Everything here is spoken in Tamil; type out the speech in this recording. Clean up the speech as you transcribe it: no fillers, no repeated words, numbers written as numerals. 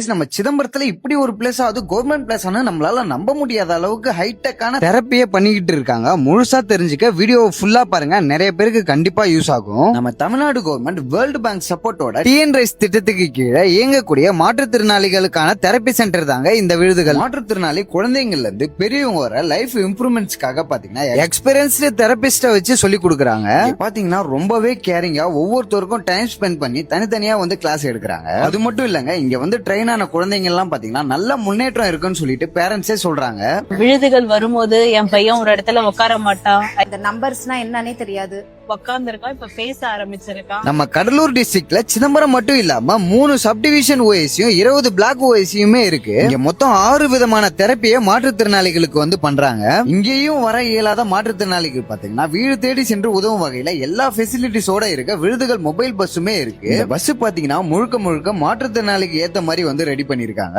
நம்ம சிதம்பரத்துல இப்படி ஒரு பிளேஸ் ஆகுது கவர்மெண்ட் பிளேஸ் நம்மளால நம்ப முடியாத அளவுக்கு ஹைடெக்கான தெரப்பியே பண்ணிக்கிட்டு இருக்காங்க. முழுசா தெரிஞ்சுக்க வீடியோ ஃபுல்லா பாருங்க, நிறைய பேருக்கு கண்டிப்பா யூஸ் ஆகும். நம்ம தமிழ்நாடு கவர்மெண்ட் வேர்ல்டு பேங்க் சப்போர்ட்டோட டிஎன் ரைஸ் திட்டத்துக்கு கீழே இயங்கக்கூடிய மாற்றுத்திறனாளிகளுக்கான தெரப்பி சென்டர் தாங்க இந்த விருதுகள். மாற்றுத்திறனாளி குழந்தைங்கள்ல இருந்து பெரியவங்க வர லைஃப் இம்ப்ரூவ்மெண்ட்ஸ்க்காக பாத்தீங்கன்னா எக்ஸ்பீரியன்ஸ்டு தெரபிஸ்ட வச்சு சொல்லி கொடுக்குறாங்க. பாத்தீங்கன்னா ரொம்பவே கேரிங்கா ஒவ்வொருத்தருக்கும் டைம் ஸ்பெண்ட் பண்ணி தனித்தனியா கிளாஸ் எடுக்கிறாங்க. அது மட்டும் இல்லங்க, இங்க ட்ரெயின் ஆன குழந்தைங்க எல்லாம் பாத்தீங்கன்னா நல்ல முன்னேற்றம் இருக்குன்னு சொல்லிட்டு பேரண்ட்ஸே சொல்றாங்க. விழுதுகள் வரும்போது என் பையன் ஒரு இடத்துல உட்கார மாட்டான். இந்த நம்பர்ஸ்னா என்னன்னே தெரியாது. உட்கார்ந்துருக்கான், இப்ப பேச ஆரம்பிச்சிருக்கான். நம்ம கடலூர் டிஸ்ட்ரிக்ட்ல சிதம்பரம் மட்டும் இல்லாம 3 சப்டிவிஷன் ஓஎஸ்சியும் 20 பிளாக் ஓஎஸ்சியுமே இருக்கு. இங்க மொத்தம் 6 விதமான தெரப்பியை மாற்றுத்திறனாளிகளுக்கு பண்றாங்க. இங்கேயும் வர இயலாத மாற்றுத்திறனாளிகள் பாத்தீங்கன்னா வீடு தேடி சென்று உதவும் வகையில எல்லா ஃபெசிலிட்டிஸோட இருக்க விருதுகள் மொபைல் பஸ்ஸுமே இருக்கு. பஸ் பாத்தீங்கன்னா முழுக்க முழுக்க மாற்றுத்திறனாளிக்கு ஏத்த மாதிரி ரெடி பண்ணிருக்காங்க.